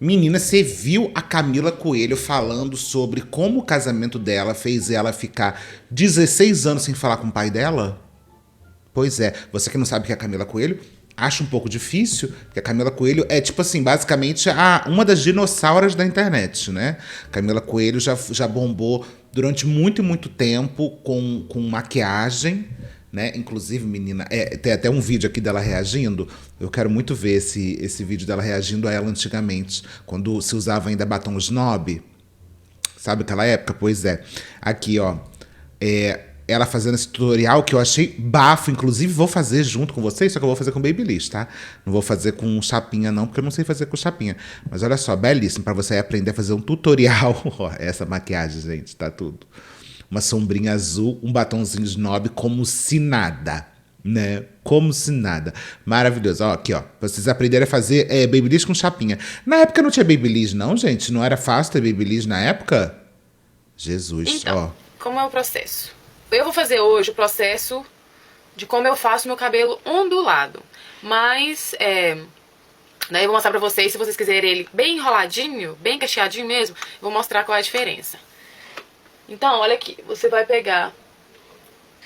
Menina, você viu a Camila Coelho falando sobre como o casamento dela fez ela ficar 16 anos sem falar com o pai dela? Pois é, você que não sabe o que é a Camila Coelho, acha um pouco difícil, porque a Camila Coelho é, tipo assim, basicamente uma das dinossauras da internet, né? Camila Coelho já bombou durante muito e muito tempo com maquiagem, né? Inclusive, menina, tem até um vídeo aqui dela reagindo. Eu quero muito ver esse vídeo dela reagindo a ela antigamente, quando se usava ainda batom snob. Sabe aquela época? Pois é. Aqui, ó. Ela fazendo esse tutorial que eu achei bafo. Inclusive, vou fazer junto com vocês, só que eu vou fazer com Babyliss, tá? Não vou fazer com chapinha, não, porque eu não sei fazer com chapinha. Mas olha só, belíssimo, pra você aprender a fazer um tutorial. Ó, essa maquiagem, gente, tá tudo. Uma sombrinha azul, um batonzinho snob, como se nada, né? Como se nada. Maravilhoso. Ó, aqui, ó. Pra vocês aprenderem a fazer Babyliss com chapinha. Na época não tinha Babyliss, não, gente? Não era fácil ter Babyliss na época? Jesus, Então, ó. como é o processo? Eu vou fazer hoje o processo de como eu faço meu cabelo ondulado. Mas, daí eu vou mostrar pra vocês, se vocês quiserem ele bem enroladinho, bem cacheadinho mesmo, eu vou mostrar qual é a diferença. Então, olha aqui, você vai pegar,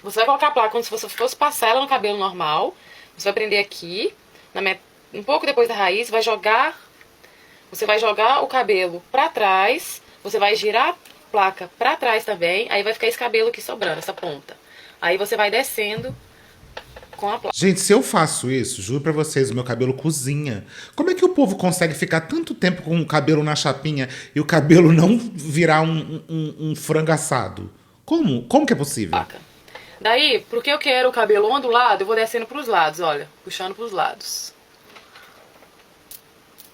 você vai colocar a placa como se você fosse passar ela no cabelo normal. Você vai prender aqui, um pouco depois da raiz, você vai jogar o cabelo pra trás, você vai girar placa pra trás também, aí vai ficar esse cabelo aqui sobrando, essa ponta. Aí você vai descendo com a placa. Gente, se eu faço isso, juro pra vocês, o meu cabelo cozinha. Como é que o povo consegue ficar tanto tempo com o cabelo na chapinha e o cabelo não virar um frango assado? Como? Como que é possível? Daí, porque eu quero o cabelo ondulado, eu vou descendo pros lados, olha, puxando pros lados.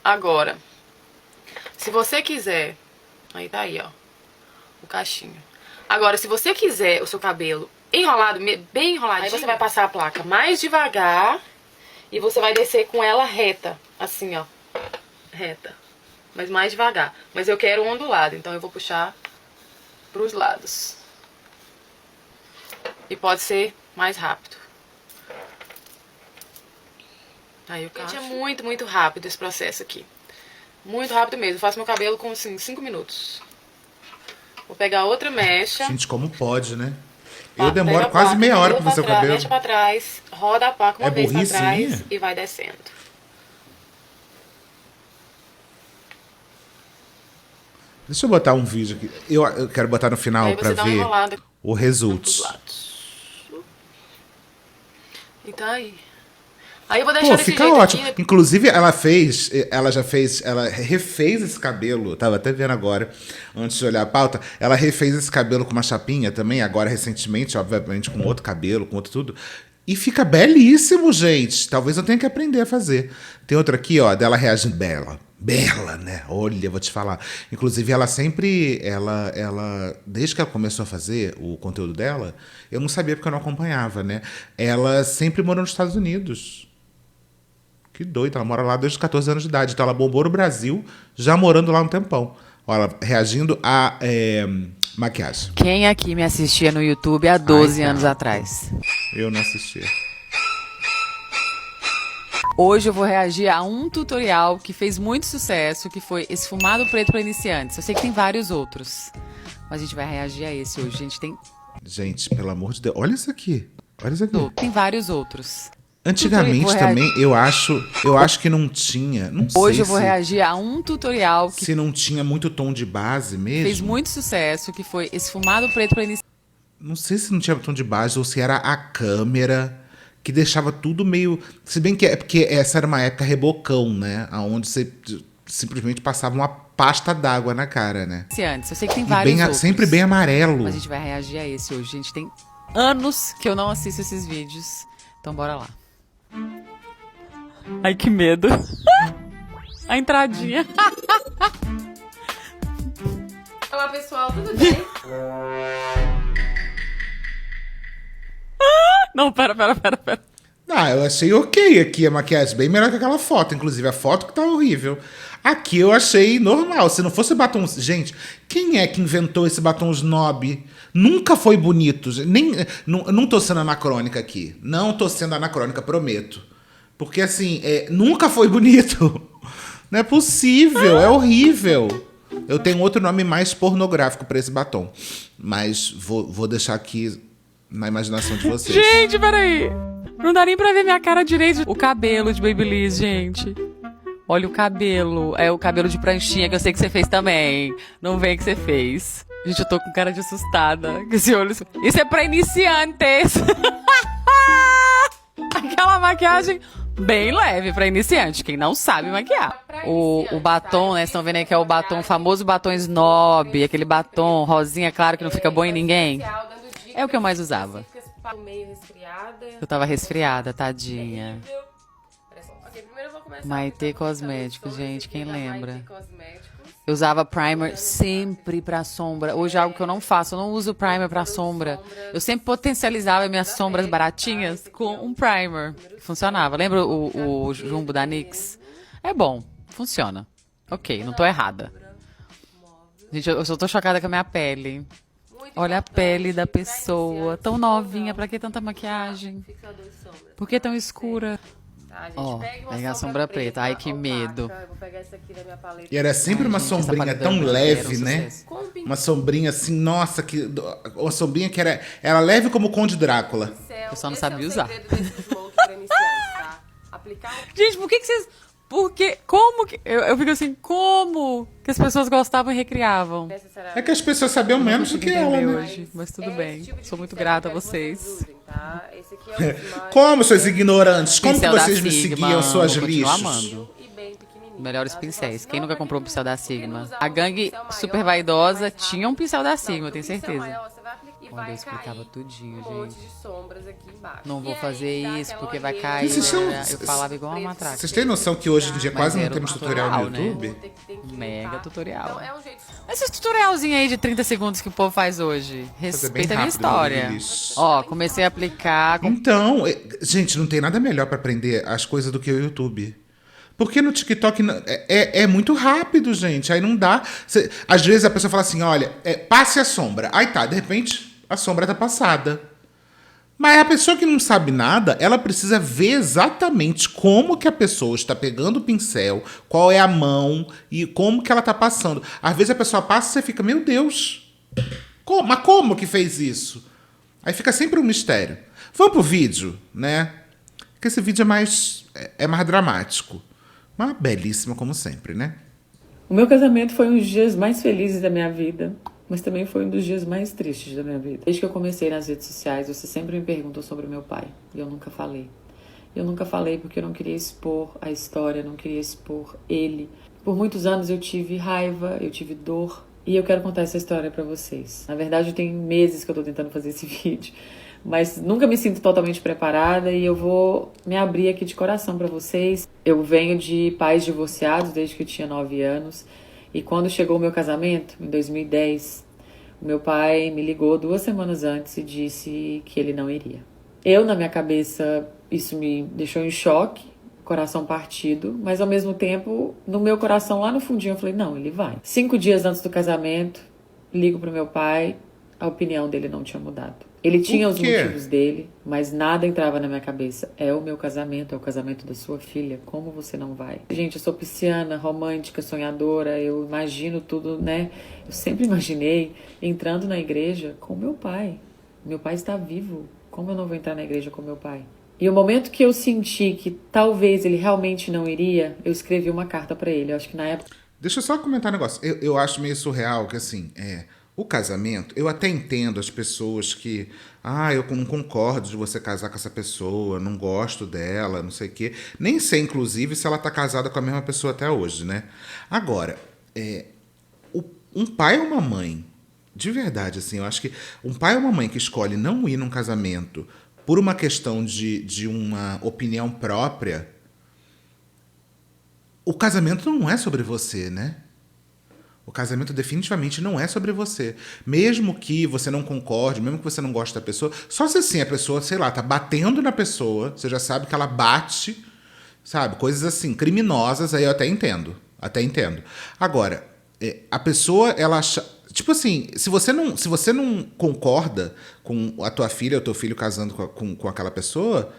Agora, se você quiser, aí tá aí, ó, o cachinho. Agora, se você quiser o seu cabelo enrolado, bem enroladinho, aí você vai passar a placa mais devagar e você vai descer com ela reta, assim, ó, reta, mas mais devagar. Mas eu quero ondulado, então eu vou puxar pros lados. E pode ser mais rápido. Aí o cacho. Gente, é muito, muito rápido esse processo aqui. Muito rápido mesmo. Eu faço meu cabelo com, assim, 5 minutos. Vou pegar outra mecha. Gente, como pode, né? Eu demoro quase meia hora pra fazer o cabelo. Mecha pra trás, roda a placa uma vez pra trás e vai descendo. Deixa eu botar um vídeo aqui. Eu quero botar no final pra ver o resultado. E tá aí. Aí eu vou deixar desse fica jeito ótimo. aqui. Inclusive, ela refez esse cabelo. Tava até vendo agora, antes de olhar a pauta. Ela refez esse cabelo com uma chapinha também, agora recentemente, obviamente, com outro cabelo, com outro tudo. E fica belíssimo, gente. Talvez eu tenha que aprender a fazer. Tem outra aqui, ó, dela reagindo bela. Bela, né? Olha, vou te falar. Inclusive, ela sempre... desde que ela começou a fazer o conteúdo dela, eu não sabia porque eu não acompanhava, né? Ela sempre morou nos Estados Unidos. Que doido, ela mora lá desde os 14 anos de idade. Então ela bombou no Brasil, já morando lá um tempão. Olha, ela reagindo a maquiagem. Quem aqui me assistia no YouTube há 12 anos atrás? Eu não assistia. Hoje eu vou reagir a um tutorial que fez muito sucesso, que foi esfumado preto para iniciantes. Eu sei que tem vários outros, mas a gente vai reagir a esse hoje. Gente, pelo amor de Deus, olha isso aqui. Olha isso aqui. Tem vários outros. Antigamente também, eu acho que não tinha. Não sei. Hoje eu vou reagir a um tutorial que se não tinha muito tom de base mesmo. Fez muito sucesso, que foi esfumado preto para iniciantes. Não sei se não tinha tom de base ou se era a câmera que deixava tudo meio... Se bem que é porque essa era uma época rebocão, né? Onde você simplesmente passava uma pasta d'água na cara, né? Antes, eu sei que tem vários outros. Sempre bem amarelo. Mas a gente vai reagir a esse hoje. Gente, tem anos que eu não assisto esses vídeos. Então bora lá. Ai, que medo. A entradinha. Olá, pessoal, tudo bem? Não, pera. Eu achei ok aqui a maquiagem, bem melhor que aquela foto. Inclusive, a foto que tá horrível. Aqui eu achei normal. Se não fosse batom... Gente, quem é que inventou esse batom snob? Nunca foi bonito. Não tô sendo anacrônica aqui. Não tô sendo anacrônica, prometo. Porque, assim, nunca foi bonito. Não é possível, é horrível. Eu tenho outro nome mais pornográfico pra esse batom. Mas vou deixar aqui na imaginação de vocês. Gente, peraí. Não dá nem pra ver minha cara direito. O cabelo de Babyliss, gente. Olha o cabelo. É o cabelo de pranchinha que eu sei que você fez também. Não vem que você fez. Gente, eu tô com cara de assustada. Esse olho... Isso é pra iniciantes. Aquela maquiagem bem leve pra iniciante. Quem não sabe maquiar. O batom, né? Vocês estão vendo aí que é o batom, o famoso batom snob. Aquele batom rosinha, claro que não fica bom em ninguém. É o que eu mais usava. Eu tava resfriada, tadinha. Maitê Cosméticos, gente, quem lembra? Eu usava primer sempre pra sombra. Hoje é algo que eu não faço, eu não uso primer pra sombra. Eu sempre potencializava minhas sombras baratinhas com um primer. Funcionava. Lembra o Jumbo da NYX? É bom, funciona. Ok, não tô errada. Gente, eu só tô chocada com a minha pele. Olha a pele da pessoa, tão novinha, pra que tanta maquiagem? Por que tão escura? Ó, pega a sombra preta. Ai, que medo. E era sempre uma sombrinha tão leve, né? Uma sombrinha assim, nossa, uma sombrinha que era leve como o Conde Drácula. Eu só não sabia usar. Gente, por que vocês... Porque, como que... Eu fico assim, como que as pessoas gostavam e recriavam? É que as pessoas sabiam menos do que ela, né? Hoje, mas tudo bem. Sou muito grata a vocês. Como, seus ignorantes? Como que Pincel da vocês me Sigma, seguiam, suas vou continuar lixos? amando. Melhores pincéis. Quem nunca comprou um pincel da Sigma? A gangue super vaidosa tinha um pincel da Sigma, eu tenho certeza. Olha, eu explicava tudinho, gente. Não vou fazer isso porque vai cair. Eu falava igual uma matraca. Vocês têm noção que hoje em dia quase não era um temos tutorial no né? YouTube? Mega tutorial. Esses tutorialzinhos aí de 30 segundos que o povo faz hoje. Respeita a minha história. Ó, comecei a aplicar... Então, gente, não tem nada melhor pra aprender as coisas do que o YouTube. Porque no TikTok é muito rápido, gente. Aí não dá. Às vezes a pessoa fala assim, olha, passe a sombra. Aí tá, de repente a sombra tá passada. Mas a pessoa que não sabe nada, ela precisa ver exatamente como que a pessoa está pegando o pincel, qual é a mão e como que ela tá passando. Às vezes a pessoa passa e você fica, meu Deus, mas como que fez isso? Aí fica sempre um mistério. Vamos pro vídeo, né? Porque esse vídeo é mais dramático. Mas belíssima como sempre, né? O meu casamento foi um dos dias mais felizes da minha vida, mas também foi um dos dias mais tristes da minha vida. Desde que eu comecei nas redes sociais, você sempre me perguntou sobre o meu pai, e eu nunca falei. Eu nunca falei porque eu não queria expor a história, não queria expor ele. Por muitos anos eu tive raiva, eu tive dor, e eu quero contar essa história pra vocês. Na verdade, tem meses que eu tô tentando fazer esse vídeo, mas nunca me sinto totalmente preparada e eu vou me abrir aqui de coração pra vocês. Eu venho de pais divorciados desde que eu tinha 9 anos, e quando chegou o meu casamento, em 2010, o meu pai me ligou 2 semanas antes e disse que ele não iria. Eu, na minha cabeça, isso me deixou em choque, coração partido, mas ao mesmo tempo, no meu coração, lá no fundinho, eu falei, não, ele vai. 5 dias antes do casamento, ligo pro meu pai, a opinião dele não tinha mudado. Ele tinha os motivos dele, mas nada entrava na minha cabeça. É o meu casamento, é o casamento da sua filha. Como você não vai? Gente, eu sou pisciana, romântica, sonhadora. Eu imagino tudo, né? Eu sempre imaginei entrando na igreja com meu pai. Meu pai está vivo. Como eu não vou entrar na igreja com meu pai? E o momento que eu senti que talvez ele realmente não iria, eu escrevi uma carta para ele. Eu acho que na época... Deixa eu só comentar um negócio. Eu acho meio surreal que, assim, o casamento, eu até entendo as pessoas que... eu não concordo de você casar com essa pessoa, não gosto dela, não sei o quê. Nem sei, inclusive, se ela tá casada com a mesma pessoa até hoje, né? Agora, um pai ou uma mãe, de verdade, assim, eu acho que um pai ou uma mãe que escolhe não ir num casamento por uma questão de uma opinião própria, o casamento não é sobre você, né? O casamento definitivamente não é sobre você. Mesmo que você não concorde, mesmo que você não goste da pessoa, só se assim a pessoa, sei lá, tá batendo na pessoa, você já sabe que ela bate, sabe? Coisas assim, criminosas, aí eu até entendo. Até entendo. Agora, a pessoa, ela acha... Tipo assim, se você não concorda com a tua filha ou teu filho casando com aquela pessoa,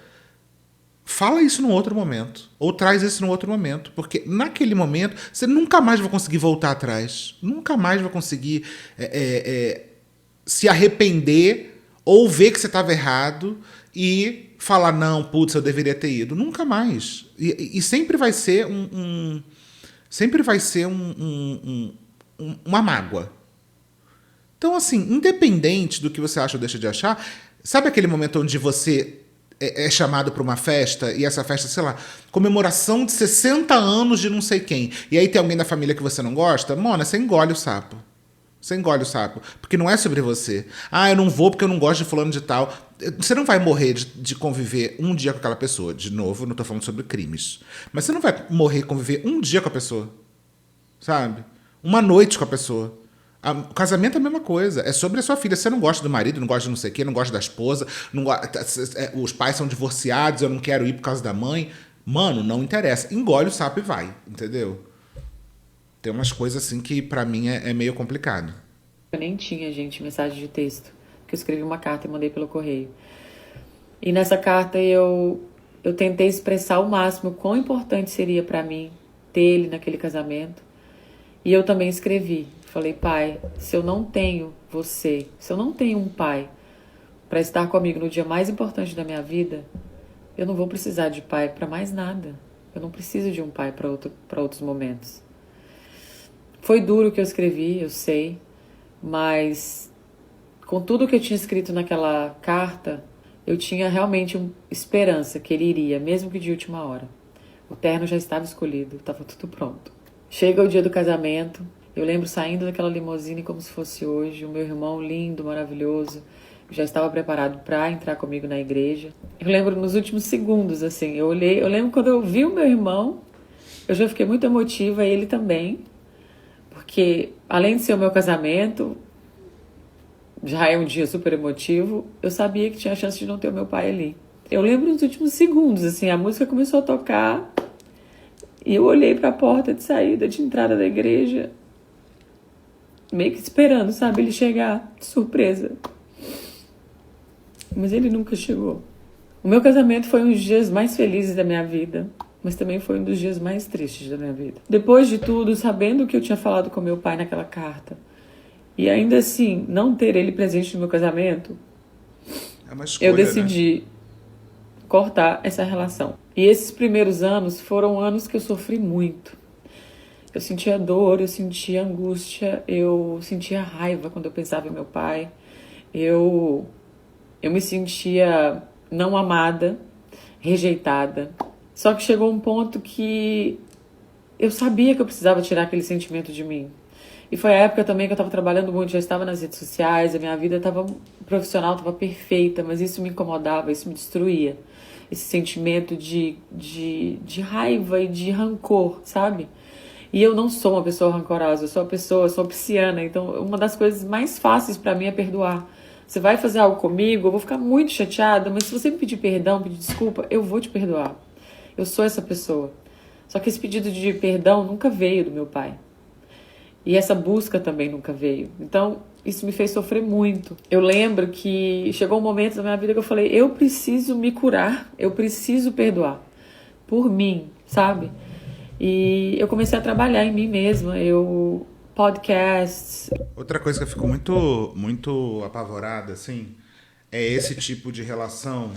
fala isso num outro momento. Ou traz isso num outro momento. Porque naquele momento, você nunca mais vai conseguir voltar atrás. Nunca mais vai conseguir se arrepender ou ver que você estava errado e falar, não, putz, eu deveria ter ido. Nunca mais. E sempre vai ser sempre vai ser uma mágoa. Então, assim, independente do que você acha ou deixa de achar, sabe aquele momento onde você é chamado para uma festa, e essa festa, sei lá, comemoração de 60 anos de não sei quem, e aí tem alguém da família que você não gosta? Mona, você engole o sapo. Você engole o sapo. Porque não é sobre você. Ah, eu não vou porque eu não gosto de fulano de tal. Você não vai morrer de conviver um dia com aquela pessoa. De novo, não estou falando sobre crimes. Mas você não vai morrer de conviver um dia com a pessoa. Sabe? Uma noite com a pessoa. O casamento é a mesma coisa. É sobre a sua filha. Você não gosta do marido, não gosta de não sei o quê, não gosta da esposa, os pais são divorciados, eu não quero ir por causa da mãe. Mano, não interessa. Engole o sapo e vai. Entendeu? Tem umas coisas assim que pra mim é meio complicado. Eu nem tinha, gente, mensagem de texto. Porque eu escrevi uma carta e mandei pelo correio. E nessa carta eu tentei expressar ao máximo o quão importante seria pra mim ter ele naquele casamento. E eu também escrevi. Falei, pai, se eu não tenho você, se eu não tenho um pai pra estar comigo no dia mais importante da minha vida, eu não vou precisar de pai pra mais nada. Eu não preciso de um pai pra outros momentos. Foi duro o que eu escrevi, eu sei, mas com tudo que eu tinha escrito naquela carta, eu tinha realmente esperança que ele iria, mesmo que de última hora. O terno já estava escolhido, estava tudo pronto. Chega o dia do casamento, eu lembro saindo daquela limusine como se fosse hoje, o meu irmão lindo, maravilhoso, já estava preparado para entrar comigo na igreja. Eu lembro nos últimos segundos, assim, eu lembro quando eu vi o meu irmão, eu já fiquei muito emotiva, ele também. Porque, além de ser o meu casamento, já é um dia super emotivo, eu sabia que tinha a chance de não ter o meu pai ali. Eu lembro nos últimos segundos, assim, a música começou a tocar e eu olhei para a porta de saída, de entrada da igreja, meio que esperando, sabe, ele chegar de surpresa. Mas ele nunca chegou. O meu casamento foi um dos dias mais felizes da minha vida, mas também foi um dos dias mais tristes da minha vida. Depois de tudo, sabendo o que eu tinha falado com meu pai naquela carta, e ainda assim, não ter ele presente no meu casamento, É uma escolha, eu decidi cortar essa relação. E esses primeiros anos foram anos que eu sofri muito. Eu sentia dor, eu sentia angústia, eu sentia raiva quando eu pensava em meu pai. Eu me sentia não amada, rejeitada. Só que chegou um ponto que eu sabia que eu precisava tirar aquele sentimento de mim. E foi a época também que eu estava trabalhando muito, já estava nas redes sociais, a minha vida profissional estava perfeita, mas isso me incomodava, isso me destruía. Esse sentimento de raiva e de rancor, sabe? E eu não sou uma pessoa rancorosa, eu sou pisciana, então uma das coisas mais fáceis para mim é perdoar. Você vai fazer algo comigo, eu vou ficar muito chateada, mas se você me pedir perdão, pedir desculpa, eu vou te perdoar. Eu sou essa pessoa. Só que esse pedido de perdão nunca veio do meu pai. E essa busca também nunca veio. Então, isso me fez sofrer muito. Eu lembro que chegou um momento da minha vida que eu falei, eu preciso me curar, eu preciso perdoar. Por mim, sabe? E eu comecei a trabalhar em mim mesma. Podcasts. Outra coisa que eu fico muito apavorada, assim, é esse tipo de relação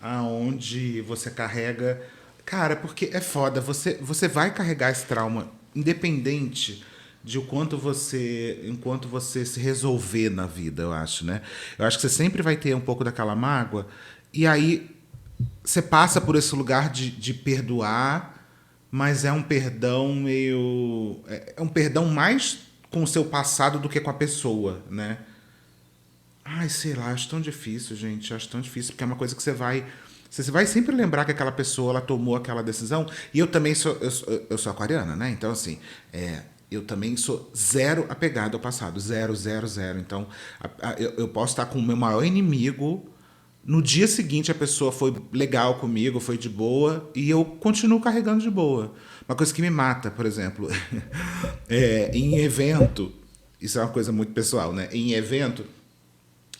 aonde você carrega... Cara, porque é foda, você vai carregar esse trauma independente de enquanto você se resolver na vida, eu acho, né? Eu acho que você sempre vai ter um pouco daquela mágoa, e aí você passa por esse lugar de perdoar, mas é um perdão meio... É um perdão mais com o seu passado do que com a pessoa, né? Ai, sei lá, acho tão difícil, gente. Acho tão difícil, porque é uma coisa que você vai sempre lembrar que aquela pessoa ela tomou aquela decisão. E eu também eu sou aquariana, né? Então, assim, eu também sou zero apegado ao passado. Zero, zero, zero. Então, eu posso estar com o meu maior inimigo. No dia seguinte, a pessoa foi legal comigo, foi de boa, e eu continuo carregando de boa. Uma coisa que me mata, por exemplo, em evento, isso é uma coisa muito pessoal, né? Em evento,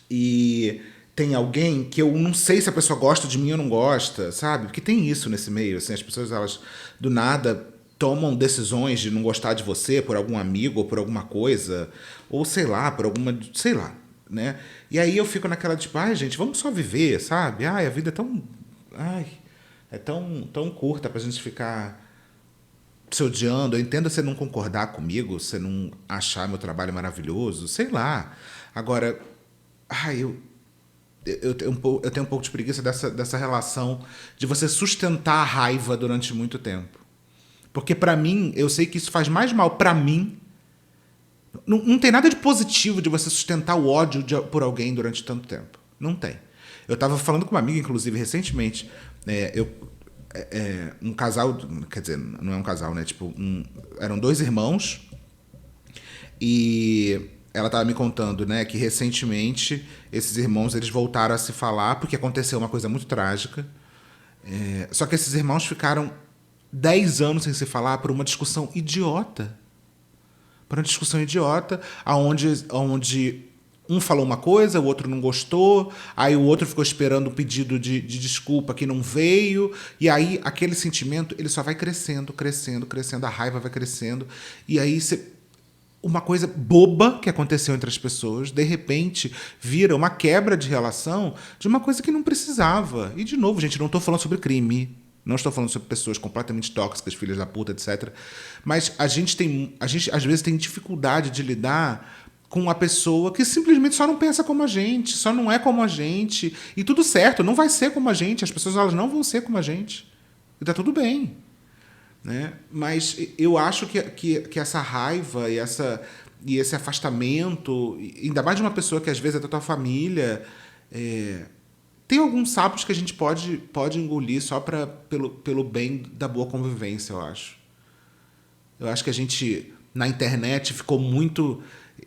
e tem alguém que eu não sei se a pessoa gosta de mim ou não gosta, sabe? Porque tem isso nesse meio, assim, as pessoas, elas, do nada, tomam decisões de não gostar de você por algum amigo ou por alguma coisa, ou sei lá, por alguma, sei lá, né? E aí eu fico naquela, tipo, ai, gente, vamos só viver, sabe? Ai, a vida é tão, ai, é tão curta pra gente ficar se odiando. Eu entendo você não concordar comigo, você não achar meu trabalho maravilhoso, sei lá. Agora, ai, eu tenho um pouco de preguiça dessa relação de você sustentar a raiva durante muito tempo. Porque pra mim, eu sei que isso faz mais mal pra mim. Não tem nada de positivo de você sustentar o ódio por alguém durante tanto tempo. Não tem. Eu tava falando com uma amiga, inclusive, recentemente. Um casal, quer dizer, não é um casal, né? Tipo, eram dois irmãos. E ela estava me contando, né, que recentemente esses irmãos eles voltaram a se falar porque aconteceu uma coisa muito trágica. Só que esses irmãos ficaram 10 anos sem se falar por uma discussão idiota. Por uma discussão idiota, onde um falou uma coisa, o outro não gostou, aí o outro ficou esperando um pedido de desculpa que não veio, e aí aquele sentimento ele só vai crescendo, crescendo, crescendo, a raiva vai crescendo, e aí uma coisa boba que aconteceu entre as pessoas, de repente, vira uma quebra de relação de uma coisa que não precisava. E, de novo, gente, não estou falando sobre crime, não estou falando sobre pessoas completamente tóxicas, filhas da puta, etc. Mas a gente, às vezes, tem dificuldade de lidar com uma pessoa que simplesmente só não pensa como a gente, só não é como a gente. E tudo certo, não vai ser como a gente, as pessoas elas não vão ser como a gente. E tá tudo bem. Né? Mas eu acho que essa raiva e esse afastamento, ainda mais de uma pessoa que às vezes é da tua família, tem alguns sapos que a gente pode engolir só pelo bem da boa convivência, eu acho. Eu acho que a gente, na internet, ficou muito...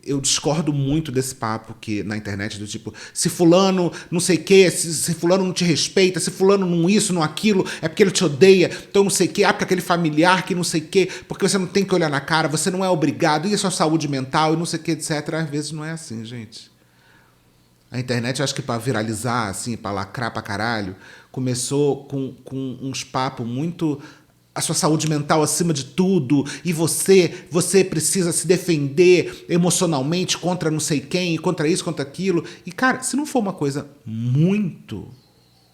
Eu discordo muito desse papo que na internet do tipo, se fulano não sei o quê, se fulano não te respeita, se fulano não isso, não aquilo, é porque ele te odeia, então não sei o quê, porque aquele familiar que não sei o quê, porque você não tem que olhar na cara, você não é obrigado, e a sua saúde mental, e não sei o quê, etc. Às vezes não é assim, gente. A internet, eu acho que pra viralizar, assim, pra lacrar pra caralho, começou com uns papos muito... A sua saúde mental acima de tudo, e você precisa se defender emocionalmente contra não sei quem, contra isso, contra aquilo. E, cara, se não for uma coisa muito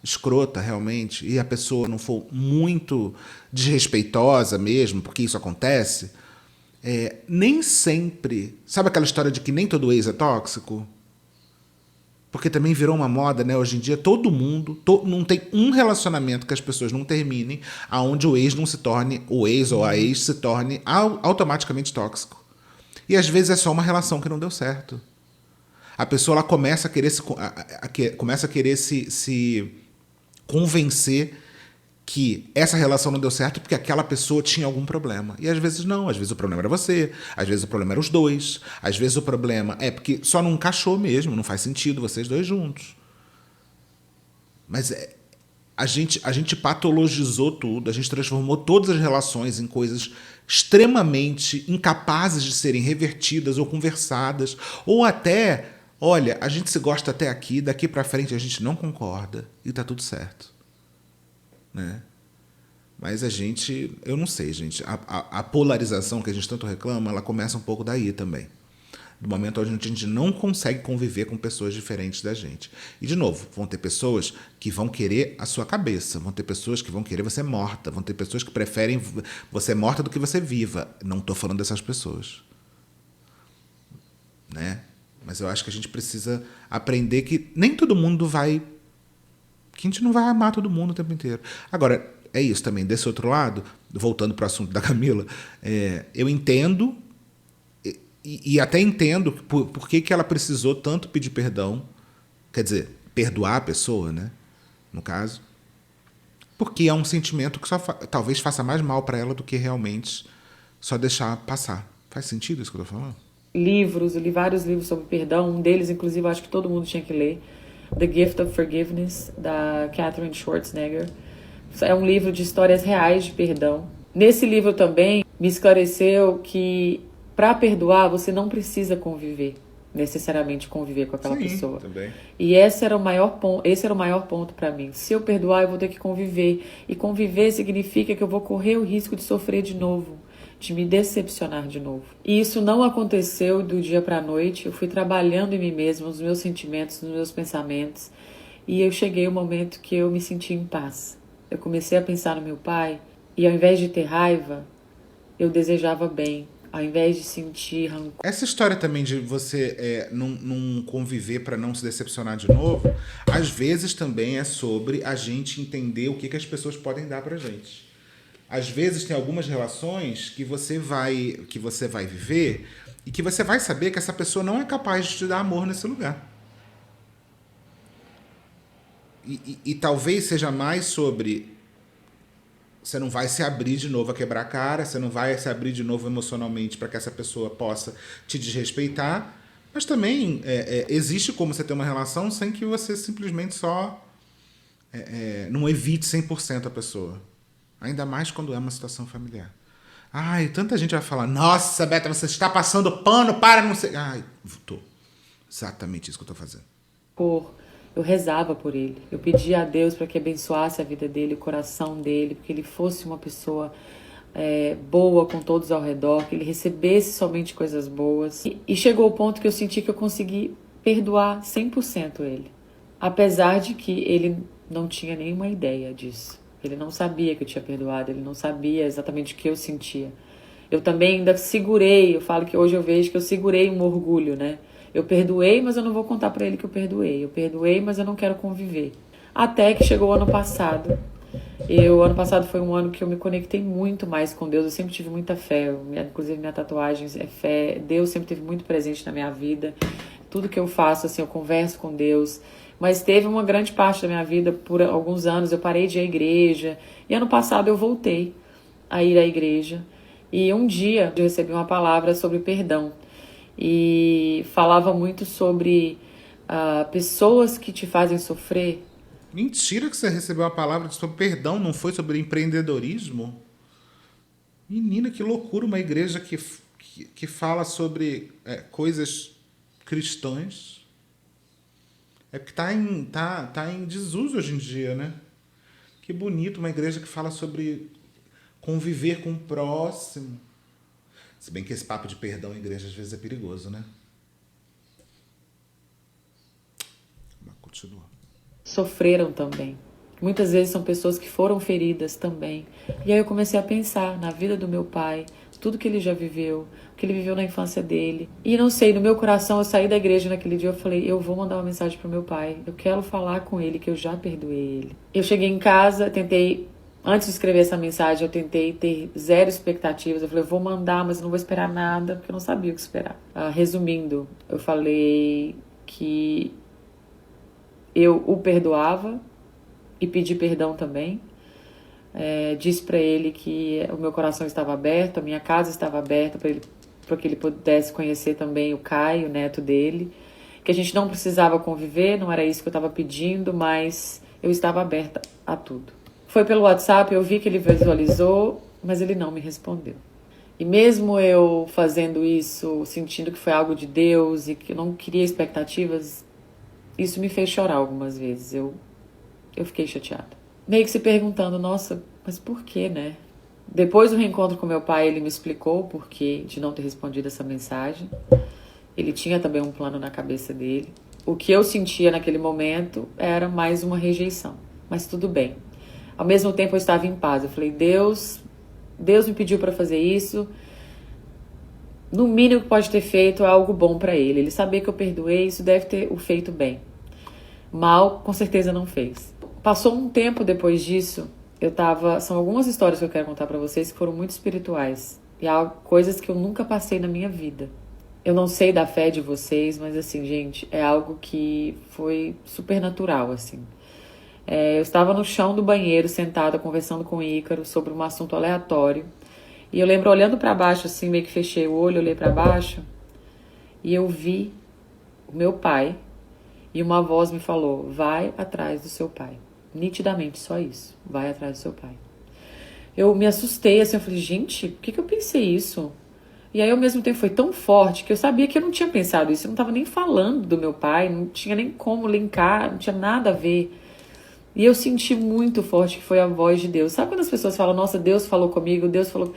escrota, realmente, e a pessoa não for muito desrespeitosa mesmo, porque isso acontece, nem sempre... Sabe aquela história de que nem todo ex é tóxico? Porque também virou uma moda, né? Hoje em dia, todo mundo... não tem um relacionamento que as pessoas não terminem aonde o ex não se torne... O ex ou a ex se torne automaticamente tóxico. E às vezes é só uma relação que não deu certo. A pessoa ela começa a querer se convencer que essa relação não deu certo porque aquela pessoa tinha algum problema. E às vezes não, às vezes o problema era você, às vezes o problema era os dois, às vezes o problema é porque só não encaixou mesmo, não faz sentido vocês dois juntos. Mas a gente patologizou tudo, a gente transformou todas as relações em coisas extremamente incapazes de serem revertidas ou conversadas, ou até, olha, a gente se gosta até aqui, daqui pra frente a gente não concorda e tá tudo certo. Né? Mas eu não sei, gente, a polarização que a gente tanto reclama, ela começa um pouco daí também, do momento onde a gente não consegue conviver com pessoas diferentes da gente. E de novo, vão ter pessoas que vão querer a sua cabeça, vão ter pessoas que vão querer você morta, vão ter pessoas que preferem você morta do que você viva. Não estou falando dessas pessoas, né? Mas eu acho que a gente precisa aprender que nem todo mundo que a gente não vai amar todo mundo o tempo inteiro. Agora, é isso também. Desse outro lado, voltando para o assunto da Camila, eu entendo e até entendo por que ela precisou tanto pedir perdão, quer dizer, perdoar a pessoa, né? No caso. Porque é um sentimento que talvez faça mais mal para ela do que realmente só deixar passar. Faz sentido isso que eu estou falando? Eu li vários livros sobre perdão. Um deles, inclusive, eu acho que todo mundo tinha que ler. The Gift of Forgiveness, da Katherine Schwarzenegger. É um livro de histórias reais de perdão. Nesse livro também me esclareceu que para perdoar você não precisa conviver. necessariamente conviver com aquela Sim, pessoa. também. E esse era o maior ponto para mim. Se eu perdoar, eu vou ter que conviver. E conviver significa que eu vou correr o risco de sofrer de novo, de me decepcionar de novo. E isso não aconteceu do dia para a noite. Eu fui trabalhando em mim mesma, nos meus sentimentos, nos meus pensamentos. E eu cheguei ao momento que eu me senti em paz. Eu comecei a pensar no meu pai e ao invés de ter raiva, eu desejava bem. Ao invés de sentir rancor. Essa história também de você não conviver para não se decepcionar de novo, às vezes também é sobre a gente entender o que as pessoas podem dar pra gente. Às vezes tem algumas relações que você vai viver e que você vai saber que essa pessoa não é capaz de te dar amor nesse lugar. E talvez seja mais sobre... Você não vai se abrir de novo a quebrar a cara, você não vai se abrir de novo emocionalmente para que essa pessoa possa te desrespeitar, mas também existe como você ter uma relação sem que você simplesmente só não evite 100% a pessoa. Ainda mais quando é uma situação familiar. Ai, tanta gente vai falar, nossa, Beta, você está passando pano para não sei... Ai, tô. Exatamente isso que eu tô fazendo. Eu rezava por ele. Eu pedia a Deus para que abençoasse a vida dele, o coração dele, porque ele fosse uma pessoa boa com todos ao redor, que ele recebesse somente coisas boas. E chegou o ponto que eu senti que eu consegui perdoar 100% ele. Apesar de que ele não tinha nenhuma ideia disso. Ele não sabia que eu tinha perdoado, ele não sabia exatamente o que eu sentia. Eu também ainda segurei, eu falo que hoje eu vejo que eu segurei um orgulho, né? Eu perdoei, mas eu não vou contar pra ele que eu perdoei. Eu perdoei, mas eu não quero conviver. Até que chegou o ano passado. Ano passado foi um ano que eu me conectei muito mais com Deus. Eu sempre tive muita fé. Inclusive, minha tatuagem é fé. Deus sempre esteve muito presente na minha vida. Tudo que eu faço, assim, eu converso com Deus. Mas teve uma grande parte da minha vida, por alguns anos, eu parei de ir à igreja. E ano passado eu voltei a ir à igreja. E um dia eu recebi uma palavra sobre perdão. E falava muito sobre pessoas que te fazem sofrer. Mentira que você recebeu uma palavra sobre perdão, não foi sobre empreendedorismo? Menina, que loucura, uma igreja que fala sobre coisas cristãs. É porque tá em desuso hoje em dia, né? Que bonito, uma igreja que fala sobre conviver com o próximo. Se bem que esse papo de perdão em igreja às vezes é perigoso, né? Mas continua. Sofreram também. Muitas vezes são pessoas que foram feridas também. E aí eu comecei a pensar na vida do meu pai, tudo que ele já viveu, o que ele viveu na infância dele. E não sei, no meu coração, eu saí da igreja naquele dia, eu falei, eu vou mandar uma mensagem pro meu pai. Eu quero falar com ele que eu já perdoei ele. Eu cheguei em casa, tentei... Antes de escrever essa mensagem, eu tentei ter zero expectativas. Eu falei, eu vou mandar, mas eu não vou esperar nada, porque eu não sabia o que esperar. Resumindo, eu falei que eu o perdoava e pedi perdão também. Disse para ele que o meu coração estava aberto, a minha casa estava aberta para que ele pudesse conhecer também o Caio, o neto dele. Que a gente não precisava conviver, não era isso que eu estava pedindo, mas eu estava aberta a tudo. Foi pelo WhatsApp, eu vi que ele visualizou, mas ele não me respondeu. E mesmo eu fazendo isso, sentindo que foi algo de Deus e que eu não queria expectativas, isso me fez chorar algumas vezes. Eu fiquei chateada. Meio que se perguntando, nossa, mas por quê, né? Depois do reencontro com meu pai, ele me explicou o porquê de não ter respondido essa mensagem. Ele tinha também um plano na cabeça dele. O que eu sentia naquele momento era mais uma rejeição. Mas tudo bem. Ao mesmo tempo eu estava em paz. Eu falei, Deus me pediu para fazer isso. No mínimo que pode ter feito é algo bom para ele. Ele sabia que eu perdoei, isso deve ter o feito bem. Mal, com certeza não fez. Passou um tempo depois disso, são algumas histórias que eu quero contar para vocês que foram muito espirituais. E coisas que eu nunca passei na minha vida. Eu não sei da fé de vocês, mas assim, gente, é algo que foi super natural, assim. Eu estava no chão do banheiro, sentada, conversando com o Ícaro sobre um assunto aleatório. E eu lembro olhando para baixo, assim, meio que fechei o olho, olhei para baixo. E eu vi o meu pai. E uma voz me falou, vai atrás do seu pai. Nitidamente, só isso. Vai atrás do seu pai. Eu me assustei, assim, eu falei, gente, por que eu pensei isso? E aí, ao mesmo tempo, foi tão forte que eu sabia que eu não tinha pensado isso. Eu não estava nem falando do meu pai, não tinha nem como linkar, não tinha nada a ver. E eu senti muito forte que foi a voz de Deus. Sabe quando as pessoas falam, nossa, Deus falou comigo, Deus falou...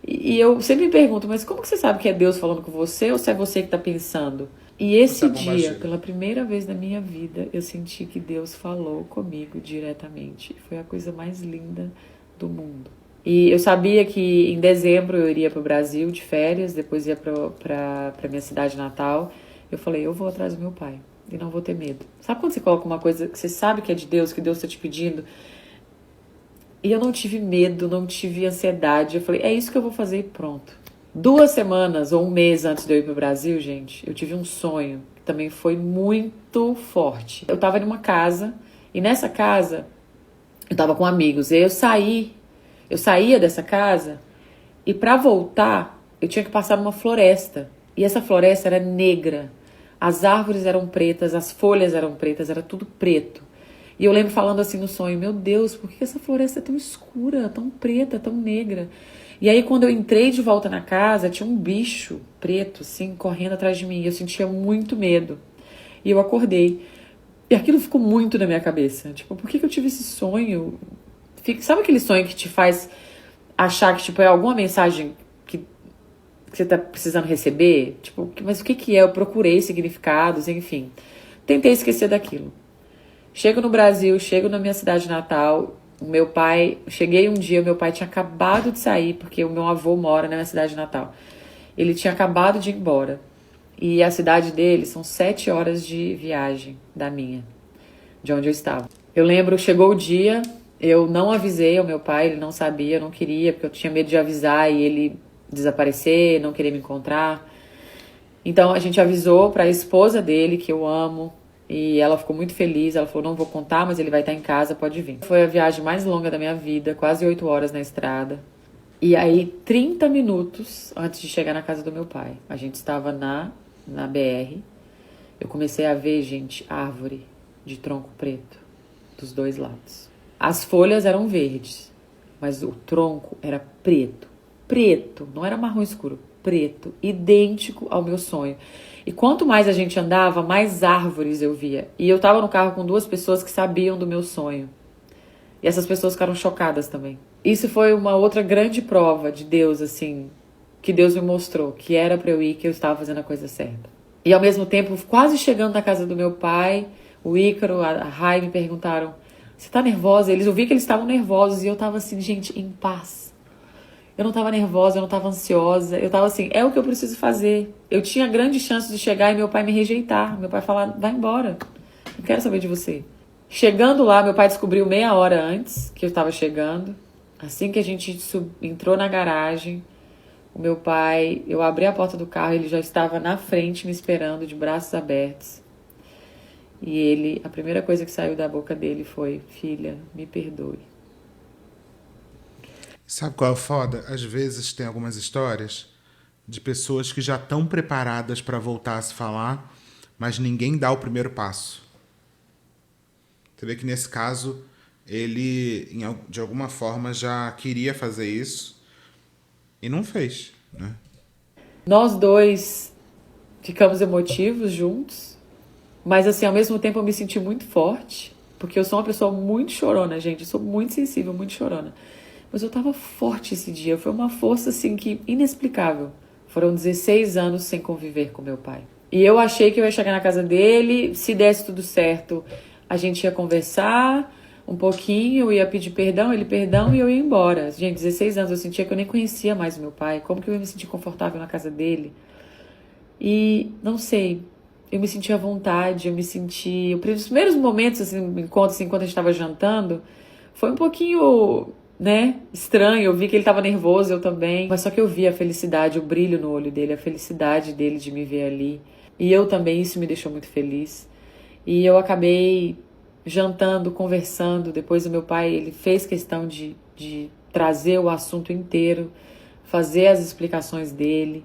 E eu sempre me pergunto, mas como que você sabe que é Deus falando com você ou se é você que está pensando? E esse dia, pela primeira vez na minha vida, eu senti que Deus falou comigo diretamente. Foi a coisa mais linda do mundo. E eu sabia que em dezembro eu iria para o Brasil de férias, depois ia para minha cidade natal. Eu falei, eu vou atrás do meu pai e não vou ter medo. Sabe quando você coloca uma coisa que você sabe que é de Deus, que Deus está te pedindo? E eu não tive medo, não tive ansiedade. Eu falei, é isso que eu vou fazer e pronto. 2 semanas ou um mês antes de eu ir para o Brasil, gente, eu tive um sonho que também foi muito forte. Eu estava em uma casa e nessa casa eu estava com amigos. E aí eu saía dessa casa e para voltar eu tinha que passar numa floresta. E essa floresta era negra. As árvores eram pretas, as folhas eram pretas, era tudo preto. E eu lembro falando assim no sonho, meu Deus, por que essa floresta é tão escura, tão preta, tão negra? E aí quando eu entrei de volta na casa, tinha um bicho preto, assim, correndo atrás de mim. E eu sentia muito medo. E eu acordei. E aquilo ficou muito na minha cabeça. Tipo, por que eu tive esse sonho? Sabe aquele sonho que te faz achar que tipo, é alguma mensagem que você tá precisando receber? Tipo, mas o que é? Eu procurei significados, enfim. Tentei esquecer daquilo. Chego no Brasil, chego na minha cidade natal, cheguei um dia, meu pai tinha acabado de sair, porque o meu avô mora na minha cidade natal. Ele tinha acabado de ir embora. E a cidade dele são 7 horas de viagem da minha, de onde eu estava. Eu lembro, chegou o dia, eu não avisei ao meu pai, ele não sabia, não queria, porque eu tinha medo de avisar e ele desaparecer, não querer me encontrar. Então a gente avisou para a esposa dele, que eu amo, e ela ficou muito feliz. Ela falou, não vou contar, mas ele vai estar em casa, pode vir. Foi a viagem mais longa da minha vida, quase 8 horas na estrada. E aí, 30 minutos antes de chegar na casa do meu pai, a gente estava na BR, eu comecei a ver, gente, árvore de tronco preto dos 2 lados. As folhas eram verdes, mas o tronco era preto. Preto, não era marrom escuro, preto, idêntico ao meu sonho. E quanto mais a gente andava, mais árvores eu via. E eu tava no carro com 2 pessoas que sabiam do meu sonho. E essas pessoas ficaram chocadas também. Isso foi uma outra grande prova de Deus, assim, que Deus me mostrou, que era pra eu ir, que eu estava fazendo a coisa certa. E ao mesmo tempo, quase chegando na casa do meu pai, o Ícaro, a Rai me perguntaram, você tá nervosa? Eu vi que eles estavam nervosos e eu tava assim, gente, em paz. Eu não tava nervosa, eu não tava ansiosa. Eu tava assim, é o que eu preciso fazer. Eu tinha grande chance de chegar e meu pai me rejeitar. Meu pai falar, vai embora. Não quero saber de você. Chegando lá, meu pai descobriu meia hora antes que eu tava chegando. Assim que a gente entrou na garagem, o meu pai, eu abri a porta do carro, ele já estava na frente me esperando, de braços abertos. E a primeira coisa que saiu da boca dele foi, filha, me perdoe. Sabe qual é o foda? Às vezes tem algumas histórias de pessoas que já estão preparadas para voltar a se falar, mas ninguém dá o primeiro passo. Você vê que nesse caso, ele, de alguma forma, já queria fazer isso e não fez, né? Nós 2 ficamos emotivos juntos, mas assim, ao mesmo tempo eu me senti muito forte, porque eu sou uma pessoa muito chorona, gente, eu sou muito sensível, muito chorona. Mas eu tava forte esse dia, foi uma força assim que inexplicável. Foram 16 anos sem conviver com meu pai. E eu achei que eu ia chegar na casa dele, se desse tudo certo, a gente ia conversar um pouquinho, eu ia pedir perdão, ele perdão e eu ia embora. Gente, 16 anos, eu sentia que eu nem conhecia mais meu pai. Como que eu ia me sentir confortável na casa dele? E não sei, eu me senti à vontade, os primeiros momentos, assim, enquanto a gente estava jantando, foi um pouquinho, né, estranho. Eu vi que ele estava nervoso, eu também. Mas só que eu vi a felicidade, o brilho no olho dele, a felicidade dele de me ver ali. E eu também, isso me deixou muito feliz. E eu acabei jantando, conversando. Depois o meu pai, ele fez questão de trazer o assunto inteiro, fazer as explicações dele.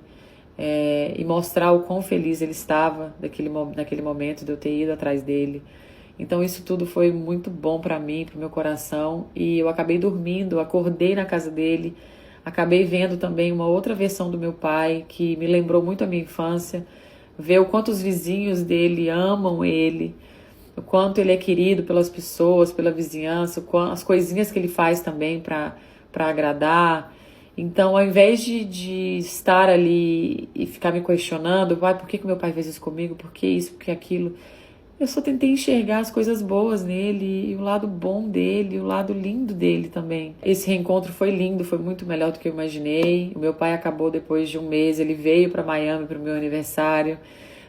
E mostrar o quão feliz ele estava naquele momento de eu ter ido atrás dele. Então isso tudo foi muito bom para mim, pro meu coração. E eu acabei dormindo, acordei na casa dele acabei vendo também uma outra versão do meu pai, que me lembrou muito a minha infância, ver o quanto os vizinhos dele amam ele, o quanto ele é querido pelas pessoas, pela vizinhança, as coisinhas que ele faz também para agradar. Então, ao invés de estar ali e ficar me questionando, por que meu pai fez isso comigo, por que isso, por que aquilo, eu só tentei enxergar as coisas boas nele, e o lado bom dele, o lado lindo dele também. Esse reencontro foi lindo, foi muito melhor do que eu imaginei. O meu pai acabou depois de um mês, ele veio para Miami para o meu aniversário.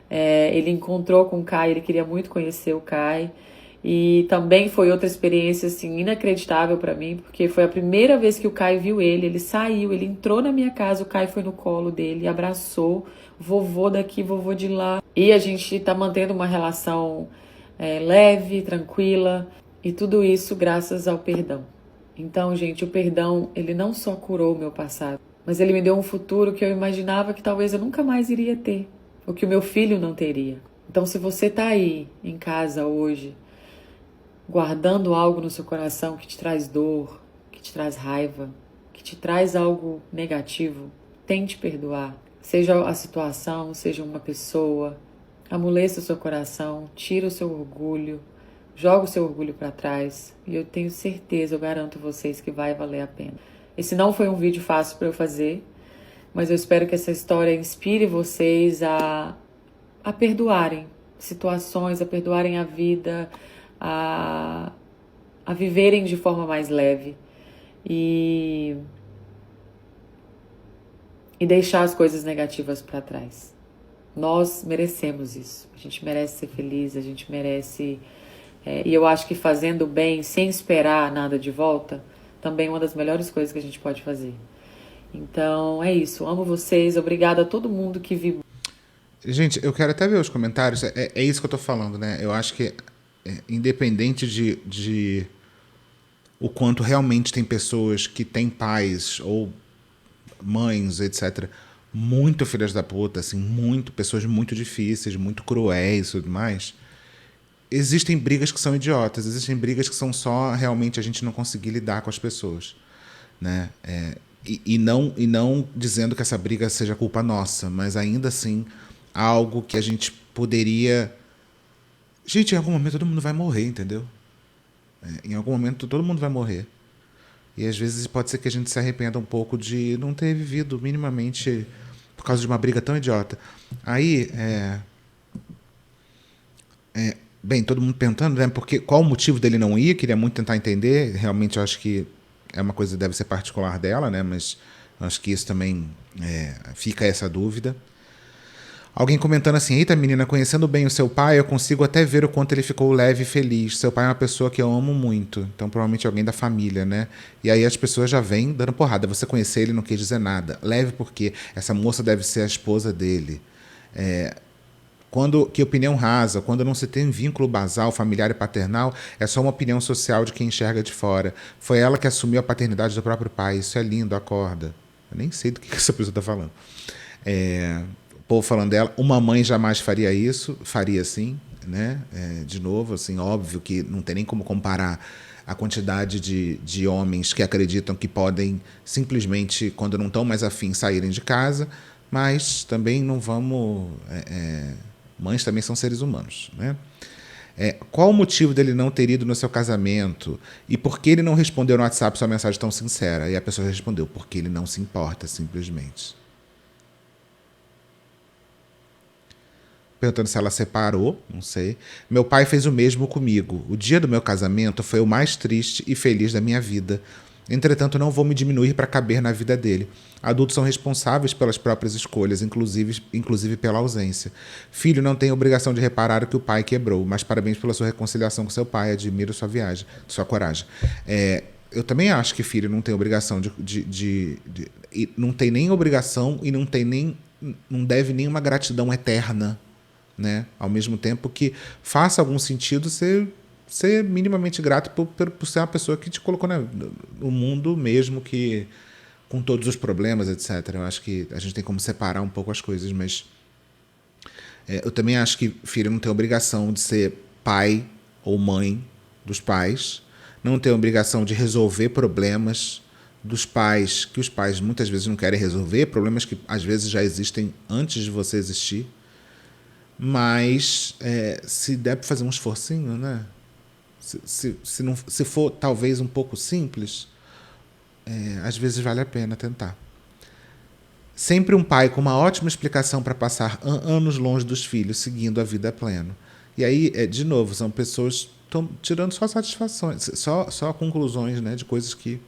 Ele encontrou com o Kai, ele queria muito conhecer o Kai. E também foi outra experiência assim, inacreditável para mim, porque foi a primeira vez que o Kai viu ele saiu, ele entrou na minha casa, o Kai foi no colo dele, abraçou, vovô daqui, vovô de lá. E a gente tá mantendo uma relação leve, tranquila, e tudo isso graças ao perdão. Então, gente, o perdão, ele não só curou o meu passado, mas ele me deu um futuro que eu imaginava que talvez eu nunca mais iria ter, o que o meu filho não teria. Então, se você tá aí em casa hoje, guardando algo no seu coração que te traz dor, que te traz raiva, que te traz algo negativo, tente perdoar. Seja a situação, seja uma pessoa, amoleça o seu coração, tira o seu orgulho, joga o seu orgulho para trás, e eu tenho certeza, eu garanto a vocês que vai valer a pena. Esse não foi um vídeo fácil para eu fazer, mas eu espero que essa história inspire vocês a perdoarem situações, a perdoarem a vida, a viverem de forma mais leve e deixar as coisas negativas para trás. Nós merecemos isso. A gente merece ser feliz, a gente merece... e eu acho que fazendo bem, sem esperar nada de volta, também é uma das melhores coisas que a gente pode fazer. Então, é isso. Amo vocês. Obrigada a todo mundo que viu. Gente, eu quero até ver os comentários. É isso que eu tô falando, né? Eu acho que independente de o quanto realmente tem pessoas que têm pais ou mães, etc., muito filhas da puta, assim, pessoas muito difíceis, muito cruéis e tudo mais, existem brigas que são idiotas, existem brigas que são só realmente a gente não conseguir lidar com as pessoas, né? E não dizendo que essa briga seja culpa nossa, mas ainda assim algo que a gente poderia... Gente, em algum momento todo mundo vai morrer, entendeu? Em algum momento todo mundo vai morrer. E às vezes pode ser que a gente se arrependa um pouco de não ter vivido minimamente por causa de uma briga tão idiota. Aí, bem, todo mundo perguntando, né? Porque, qual o motivo dele não ir? Queria muito tentar entender. Realmente eu acho que é uma coisa que deve ser particular dela, né? Mas eu acho que isso também fica essa dúvida. Alguém comentando assim: eita menina, conhecendo bem o seu pai, eu consigo até ver o quanto ele ficou leve e feliz. Seu pai é uma pessoa que eu amo muito. Então provavelmente alguém da família, né? E aí as pessoas já vêm dando porrada. Você conhecer ele não quer dizer nada. Leve porque essa moça deve ser a esposa dele. Que opinião rasa, quando não se tem vínculo basal, familiar e paternal, é só uma opinião social de quem enxerga de fora. Foi ela que assumiu a paternidade do próprio pai. Isso é lindo, acorda. Eu nem sei do que essa pessoa está falando. O povo falando dela, uma mãe jamais faria isso, faria sim, né? De novo, assim, óbvio que não tem nem como comparar a quantidade de homens que acreditam que podem simplesmente, quando não estão mais afim, saírem de casa, mas também não vamos... mães também são seres humanos, né? Qual o motivo dele não ter ido no seu casamento? E por que ele não respondeu no WhatsApp sua mensagem tão sincera? E a pessoa respondeu, porque ele não se importa, simplesmente. Perguntando se ela separou, não sei. Meu pai fez o mesmo comigo. O dia do meu casamento foi o mais triste e feliz da minha vida. Entretanto, não vou me diminuir para caber na vida dele. Adultos são responsáveis pelas próprias escolhas, inclusive pela ausência. Filho não tem obrigação de reparar o que o pai quebrou, mas parabéns pela sua reconciliação com seu pai. Admiro sua viagem, sua coragem. Eu também acho que filho não tem obrigação não tem nem obrigação e não deve nenhuma gratidão eterna, né? Ao mesmo tempo que faça algum sentido ser minimamente grato por ser uma pessoa que te colocou no mundo mesmo, que com todos os problemas, etc. Eu acho que a gente tem como separar um pouco as coisas, mas eu também acho que filho não tem obrigação de ser pai ou mãe dos pais, não tem obrigação de resolver problemas dos pais, que os pais muitas vezes não querem resolver, problemas que às vezes já existem antes de você existir. Mas se der para fazer um esforcinho, né? Se for talvez um pouco simples, às vezes vale a pena tentar. Sempre um pai com uma ótima explicação para passar anos longe dos filhos, seguindo a vida a pleno. E aí, de novo, são pessoas tirando só satisfações, só conclusões, né, de coisas que...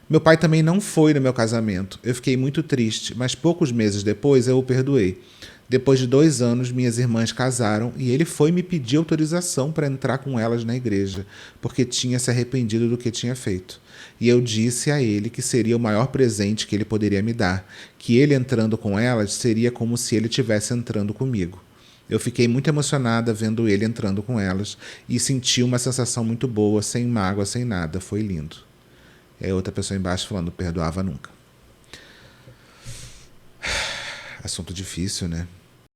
Meu pai também não foi no meu casamento. Eu fiquei muito triste, mas poucos meses depois eu o perdoei. Depois de 2 anos, minhas irmãs casaram e ele foi me pedir autorização para entrar com elas na igreja, porque tinha se arrependido do que tinha feito. E eu disse a ele que seria o maior presente que ele poderia me dar, que ele entrando com elas seria como se ele estivesse entrando comigo. Eu fiquei muito emocionada vendo ele entrando com elas e senti uma sensação muito boa, sem mágoa, sem nada. Foi lindo. Outra pessoa embaixo falando, perdoava nunca. Assunto difícil, né?